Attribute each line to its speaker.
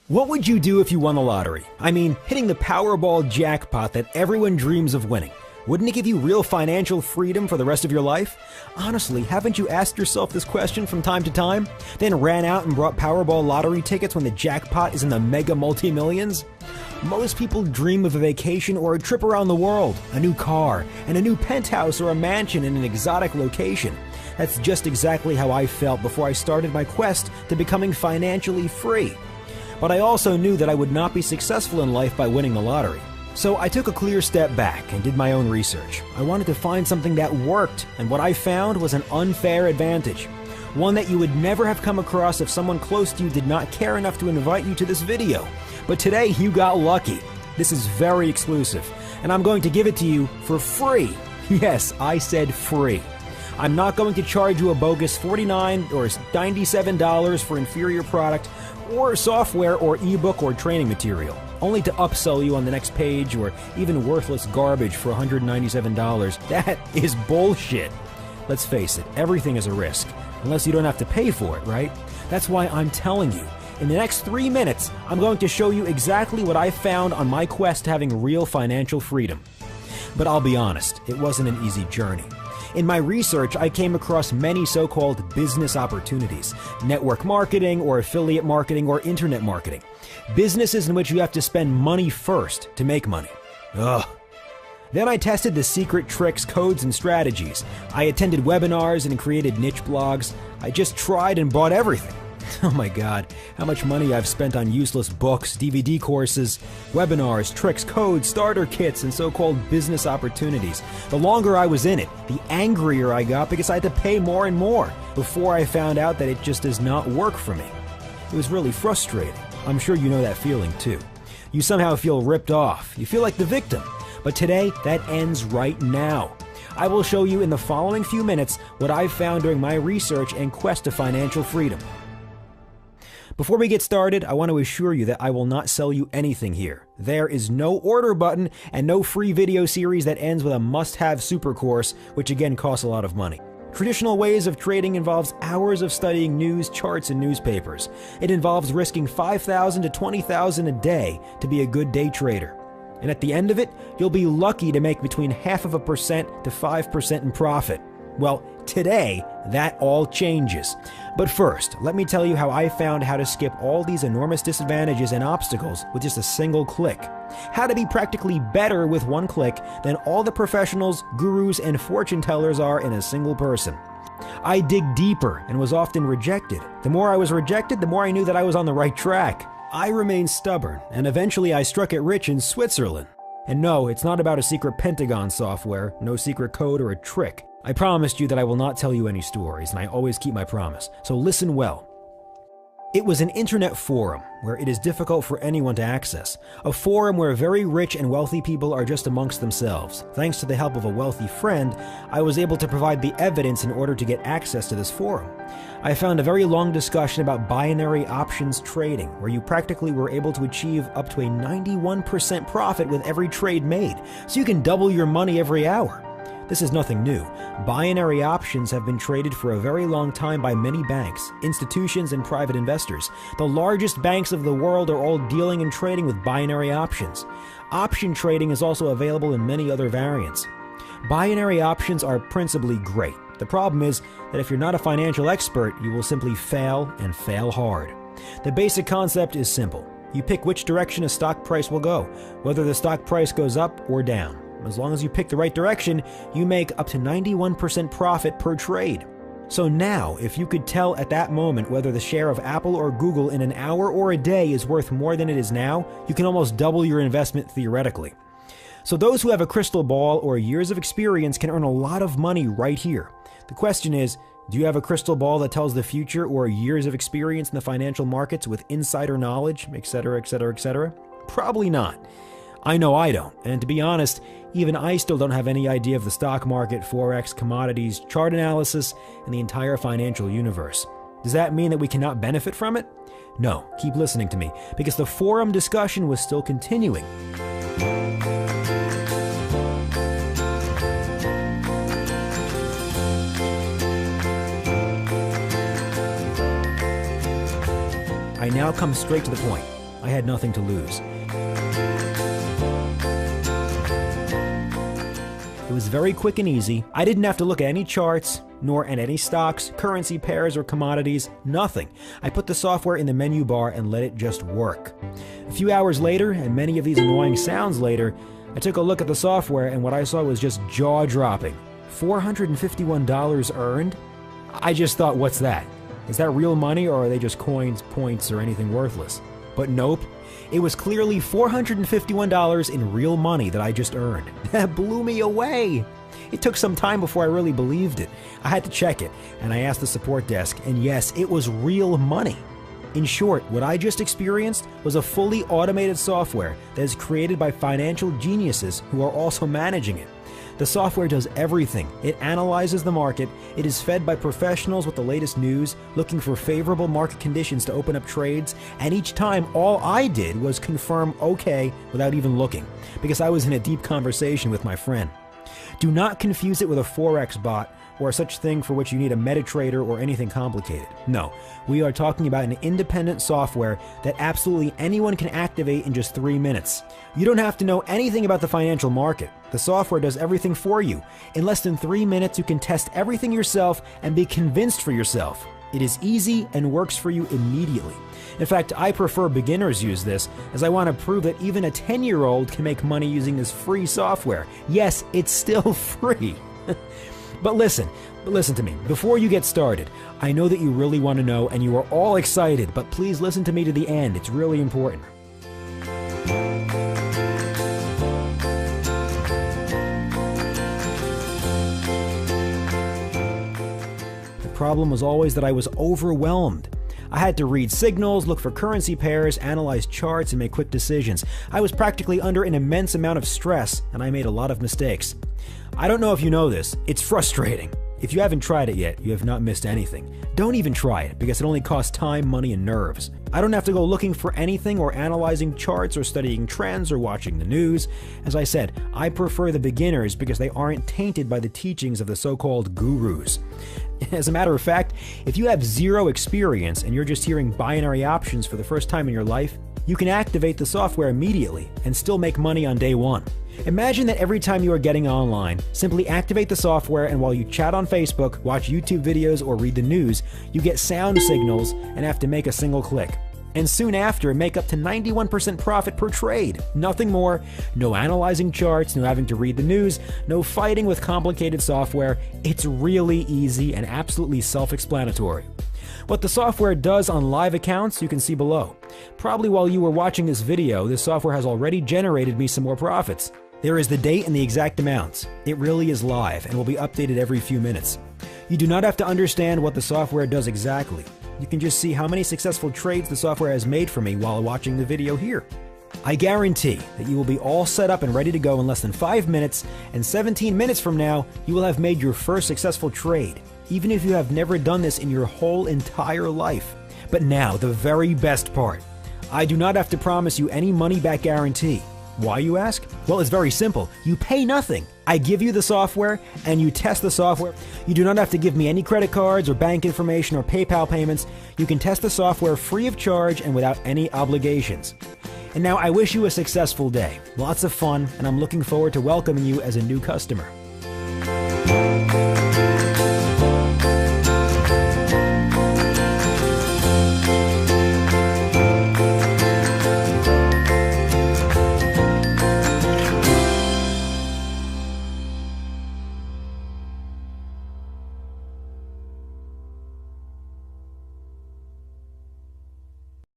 Speaker 1: What would you do if you won the lottery? I mean, hitting the Powerball jackpot that everyone dreams of winning. Wouldn't it give you real financial freedom for the rest of your life? Honestly, haven't you asked yourself this question from time to time? Then ran out and brought Powerball lottery tickets when the jackpot is in the mega multi-millions? Most people dream of a vacation or a trip around the world, a new car, and a new penthouse or a mansion in an exotic location. That's just exactly how I felt before I started my quest to becoming financially free. But I also knew that I would not be successful in life by winning the lottery. So I took a clear step back and did my own research. I wanted to find something that worked, and what I found was an unfair advantage. One that you would never have come across if someone close to you did not care enough to invite you to this video. But today you got lucky. This is very exclusive, and I'm going to give it to you for free. Yes, I said free. I'm not going to charge you a bogus $49 or $97 for inferior product or software or ebook or training material, only to upsell you on the next page or even worthless garbage for $197. That is bullshit. Let's face it, everything is a risk, unless you don't have to pay for it, right? That's why I'm telling you, in the next 3 minutes, I'm going to show you exactly what I found on my quest to having real financial freedom. But I'll be honest, it wasn't an easy journey. In my research, I came across many so-called business opportunities, network marketing or affiliate marketing or internet marketing. Businesses in which you have to spend money first to make money. Ugh. Then I tested the secret tricks, codes, and strategies. I attended webinars and created niche blogs. I just tried and bought everything. Oh my God, how much money I've spent on useless books, DVD courses, webinars, tricks, codes, starter kits, and so-called business opportunities. The longer I was in it, the angrier I got because I had to pay more and more before I found out that it just does not work for me. It was really frustrating. I'm sure you know that feeling too. You somehow feel ripped off. You feel like the victim. But today, that ends right now. I will show you in the following few minutes what I've found during my research and quest to financial freedom. Before we get started, I want to assure you that I will not sell you anything here. There is no order button and no free video series that ends with a must-have super course, which again costs a lot of money. Traditional ways of trading involves hours of studying news, charts, and newspapers. It involves risking $5,000 to $20,000 a day to be a good day trader. And at the end of it, you'll be lucky to make between 0.5% to 5% in profit. Well, today, that all changes. But first, let me tell you how I found how to skip all these enormous disadvantages and obstacles with just a single click. How to be practically better with one click than all the professionals, gurus, and fortune tellers are in a single person. I dig deeper and was often rejected. The more I was rejected, the more I knew that I was on the right track. I remained stubborn, and eventually I struck it rich in Switzerland. And no, it's not about a secret Pentagon software, no secret code or a trick. I promised you that I will not tell you any stories, and I always keep my promise, so listen well. It was an internet forum where it is difficult for anyone to access. A forum where very rich and wealthy people are just amongst themselves. Thanks to the help of a wealthy friend, I was able to provide the evidence in order to get access to this forum. I found a very long discussion about binary options trading, where you practically were able to achieve up to a 91% profit with every trade made, so you can double your money every hour. This is nothing new. Binary options have been traded for a very long time by many banks, institutions, and private investors. The largest banks of the world are all dealing and trading with binary options. Option trading is also available in many other variants. Binary options are principally great. The problem is that if you're not a financial expert, you will simply fail and fail hard. The basic concept is simple. You pick which direction a stock price will go, whether the stock price goes up or down. As long as you pick the right direction, you make up to 91% profit per trade. So now, if you could tell at that moment whether the share of Apple or Google in an hour or a day is worth more than it is now, you can almost double your investment theoretically. So those who have a crystal ball or years of experience can earn a lot of money right here. The question is, do you have a crystal ball that tells the future or years of experience in the financial markets with insider knowledge, etc., etc., etc.? Probably not. I know I don't, and to be honest, even I still don't have any idea of the stock market, Forex, commodities, chart analysis, and the entire financial universe. Does that mean that we cannot benefit from it? No, keep listening to me, because the forum discussion was still continuing. I now come straight to the point. I had nothing to lose. It was very quick and easy. I didn't have to look at any charts, nor at any stocks, currency pairs, or commodities, nothing. I put the software in the menu bar and let it just work. A few hours later, and many of these annoying sounds later, I took a look at the software and what I saw was just jaw-dropping. $451 earned? I just thought, what's that? Is that real money, or are they just coins, points, or anything worthless? But nope. It was clearly $451 in real money that I just earned. That blew me away. It took some time before I really believed it. I had to check it, and I asked the support desk, and yes, it was real money. In short, what I just experienced was a fully automated software that is created by financial geniuses who are also managing it. The software does everything. It analyzes the market, it is fed by professionals with the latest news, looking for favorable market conditions to open up trades, and each time all I did was confirm okay without even looking, because I was in a deep conversation with my friend. Do not confuse it with a Forex bot or such thing for which you need a MetaTrader or anything complicated. No, we are talking about an independent software that absolutely anyone can activate in just 3 minutes. You don't have to know anything about the financial market. The software does everything for you. In less than 3 minutes, you can test everything yourself and be convinced for yourself. It is easy and works for you immediately. In fact, I prefer beginners use this, as I want to prove that even a 10-year-old can make money using this free software. Yes, it's still free. But listen to me. Before you get started, I know that you really want to know and you are all excited, but please listen to me to the end. It's really important. The problem was always that I was overwhelmed. I had to read signals, look for currency pairs, analyze charts, and make quick decisions. I was practically under an immense amount of stress, and I made a lot of mistakes. I don't know if you know this, it's frustrating. If you haven't tried it yet, you have not missed anything. Don't even try it, because it only costs time, money, and nerves. I don't have to go looking for anything or analyzing charts or studying trends or watching the news. As I said, I prefer the beginners because they aren't tainted by the teachings of the so-called gurus. As a matter of fact, if you have zero experience and you're just hearing binary options for the first time in your life, you can activate the software immediately and still make money on day one. Imagine that every time you are getting online, simply activate the software, and while you chat on Facebook, watch YouTube videos, or read the news, you get sound signals and have to make a single click. And soon after, make up to 91% profit per trade. Nothing more, no analyzing charts, no having to read the news, no fighting with complicated software. It's really easy and absolutely self-explanatory. What the software does on live accounts, you can see below. Probably while you were watching this video, this software has already generated me some more profits. There is the date and the exact amounts. It really is live and will be updated every few minutes. You do not have to understand what the software does exactly. You can just see how many successful trades the software has made for me while watching the video here. I guarantee that you will be all set up and ready to go in less than 5 minutes, and 17 minutes from now, you will have made your first successful trade, even if you have never done this in your whole entire life. But now, the very best part. I do not have to promise you any money-back guarantee. Why, you ask? Well, it's very simple. You pay nothing. I give you the software, and you test the software. You do not have to give me any credit cards or bank information or PayPal payments. You can test the software free of charge and without any obligations. And now I wish you a successful day. Lots of fun, and I'm looking forward to welcoming you as a new customer.